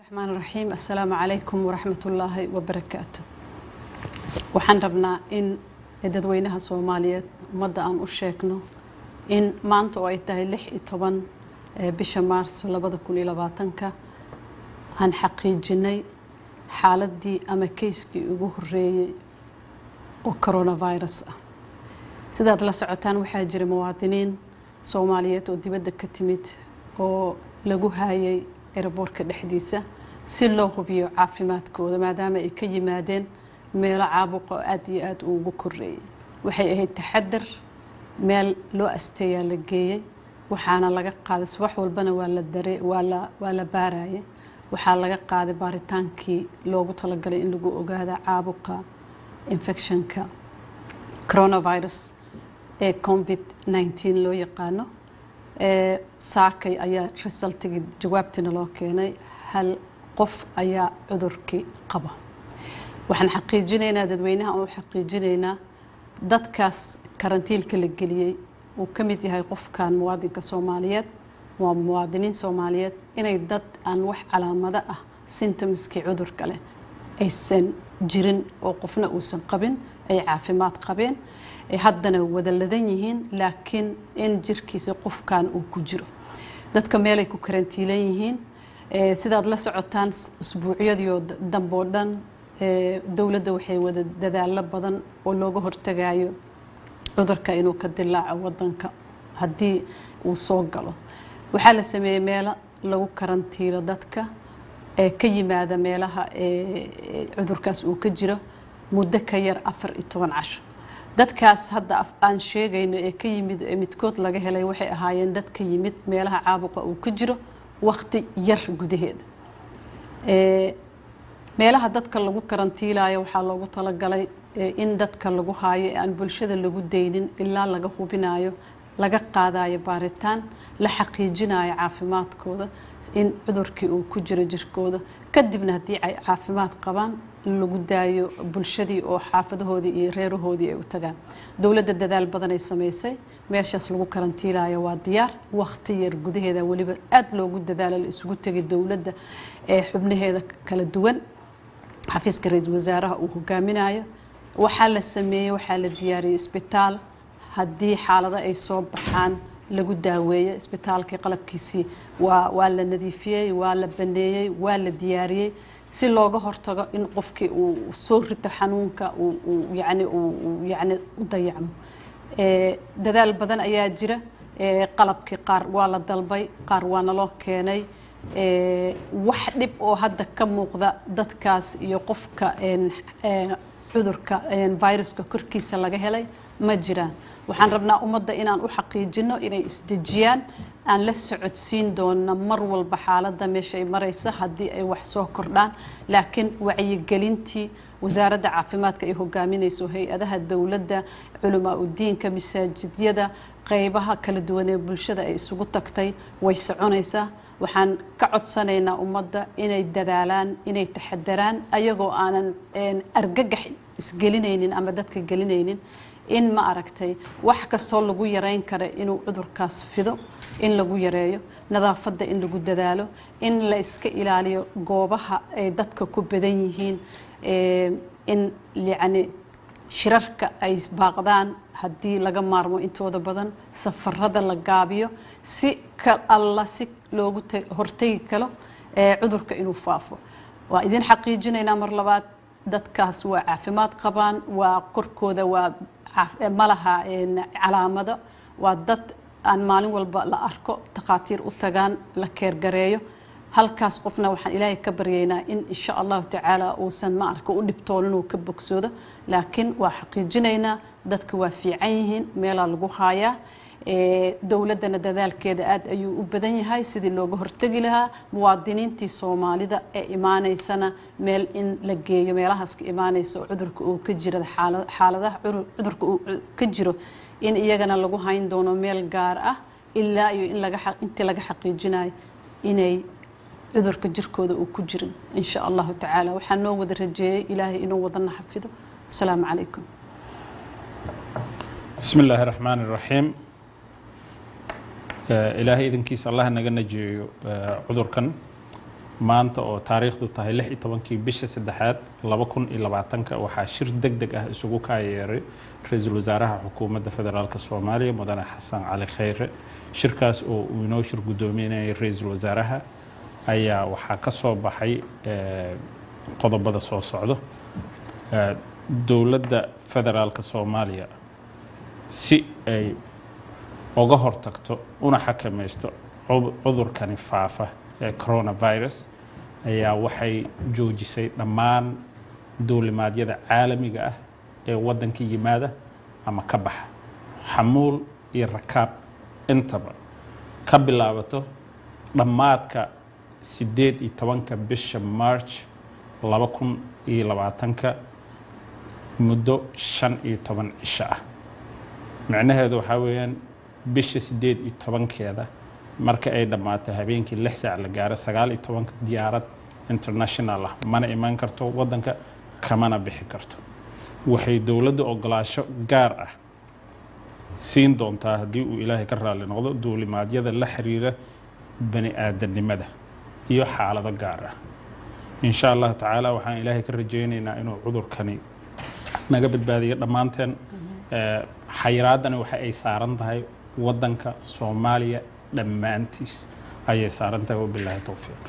الرحمن الرحيم السلام عليكم ورحمة الله وبركاته. waxaan rabnaa in dadweynaha Soomaaliyeed umada aan u sheegno in maanta oo ay tahay 16 bisha Maarso 2020 aan xaqiijinay xaaladii ama keyskii ugu horeeyay oo coronavirus ah. sidaad la socotaan waxaa jira muwaadiniin Soomaaliyeed oo dibadda ka timid oo lagu hayay airportka dhexdiisa si loo hubiyo caafimaadkooda maadaama ay ka yimaadeen meel caabuq aad iyo aad ugu koreeyay. waxay ahayd taxadar meel loo asteeyaa la geeyay waxaana laga qaaday wax walbana waa la baarayay waxaa laga qaaday baaritaankii loogu talagalay in lagu ogaado caabuqa infectionka coronavirus ee COVID-19 loo yaqaano. saakay ayaa resultigi jawaabtina loo keenay hal qof ayaa cudurkii qaba. waxaan xaqiijinaynaa dadweynaha oo xaqiijinaynaa dadkaas karantiilka la geliyay oo kamid yahay qofkan muwaadinka Soomaaliyeed waa muwaadiniin Soomaaliyeed inay dad aan wax calaamado ah symptomski cudurka leh aysan jirin oo qofna uusan qabin ay caafimaad qabeen ay haddana wada ladan yihiin laakiin in jirkiisa qofkan uu ku jiro. dadka meel ay ku karantiilan yihiin sidaad la socotaan usbuucyadii dambe oo dhan dawladda waxay wada dadaalo badan oo looga hortagayo cudurka inuu ka dilaaco wadanka haddii uu soo galo. waxaa la sameeyay meel lagu karantiilo dadka ka yimaada meelaha cudurkaas uu ka jiro muddo ka yar 14 casho. dadkaas hadda aan sheegayno ee ka yimid midkood laga helay waxay ahaayeen dad ka yimid meelaha caabuqa uu ka jiro waqti yar gudaheeda. meelaha dadka lagu karantiilayo waxaa loogu talagalay in dadka lagu haayo aan bulshada lagu deynin ilaa laga hubinayo laga qaadayo baaritaan la xaqiijinayo caafimaadkooda in cudurkii uu ku jiro jirkooda kadibna haddii ay caafimaad qabaan lagu daayo bulshadii oo xaafadahoodii iyo reerahoodii ay u tagaan. dawladda dadaal badan ay sameysay meeshaas lagu karantiilayo waa diyaar waqti yar gudaheeda waliba aad loogu dadaalo la isugu tagay dawladda xubnaheeda kala duwan xafiiska ra'iisul wasaaraha uu hogaaminayo waxaa la sameeyay waxaa la diyaariyay isbitaal haddii xaalado ay soo baxaan lagu daaweeyo isbitaalka qalabkiisii waa la nadiifiyay waa la baneeyay waa la diyaariyay si looga hortago in qofkii uu soo rito xanuunka uu yani u dayacmo. dadaal badan ayaa jira qalabkii qaar waa la dalbay qaar waana loo keenay wax dhib oo hadda ka muuqda dadkaas iyo qofka cudurka viruska korkiisa laga helay ma jiraan. waxaan rabnaa ummadda inaan u xaqiijino inay isdejiyaan aan la socodsiin doona mar walba xaaladda meesha ay maraysa haddii ay wax soo kordhaan laakiin wacyigelintii wasaaradda caafimaadka ay hogaaminayso hay-adaha dawladda culamaa u diinka masaajidyada qaybaha kala duwan ee bulshada ay isugu tagtay way soconaysaa. waxaan ka codsanaynaa ummadda inay dadaalaan inay taxadaraan ayagoo aanan argagax isgelinaynin ama dadka gelinaynin in ma aragtay wax kastoo lagu yareyn karo inuu cudurkaas fido in lagu yareeyo nadaafadda in lagu dadaalo in la iska ilaaliyo goobaha ay dadka ku badan yihiin in yani shirarka ay baaqdaan haddii laga maarmo intooda badan safarada la gaabiyo si alla si loogu hortagi karo cudurka inuu faafo. waa idin xaqiijinaynaa mar labaad dadkaas waa caafimaad qabaan waa korkooda waa malaha calaamado waa dad aan maalin walba la arko takhaatiir u tagaan la keergareeyo. halkaas qofna waxaan ilaahay ka baryaynaa in insha Allah tacaala uusan ma arko u dhibtoonin uu ka bogsoodo laakiin waa xaqiijinaynaa dadka waa fiican yihiin meelaa lagu haayaa. dawladdana dadaalkeeda aad ayuu u badan yahay sidii looga hortagi lahaa muwaadiniintii Soomaalida ee imaanaysana meel in la geeyo meelahaas ka imaanaysa cudurka uu ka jiro xaaladaha cudurka uu ka jiro in iyagana lagu hayn doono meel gaar ah ilaa iyo in intii laga xaqiijinayo inay cudurka jirkooda uu ku jirin insha Allah tacaala. waxaan noo wada rajeeyay ilaahay inuu wadana xafido. assalaamu calaykum. bismillaahi raxmaani raxiim. ilaahay idinkiisa Allah naga najiyo cudurkan maanta oo taariikhdu tahay 16 bisha 3aad 2020 waxaa shir degdeg ah isugu kaayeeray ra'iisul wasaaraha xukuumadda federaalka Soomaaliya mudane Xasan Cali Khayre. shirkaas oo uu inoo shir gudoominayay ra'iisul wasaaraha ayaa waxaa ka soo baxay qodobada soo socdo. dowladda federaalka Soomaaliya si ay uga hortagto una xakamaysto cudurkani faafa ee coronavirus ayaa waxay joojisay dhammaan duulimaadyada caalamiga ah ee waddanka yimaada ama ka baxa xamuul iyo rakaab intaba ka bilaabato dhammaadka 18 bisha March 2020 muddo 15 cisho ah. macnaheedu waxaa weeyaan bisha 18keeda marka ay dhamaato habeenkii 6 saac la gaaro 19 diyaarad international ah mana iman karto waddanka kamana bixi karto. waxay dowladda ogolaasho gaar ah siin doontaa haddii uu Ilaahay ka raali noqdo duulimaadyada la xiriira bani aadanimada iyo xaalado gaar ah. insha Allah tacaala waxaan Ilaahay ka rajaynaynaa inuu cudurkani naga badbaadiyo dhammaanteen. xayiraadani waxa ay saaran tahay waddanka Soomaaliya dhammaantiis ayay saaran tahay. wabillahi tawfiiq.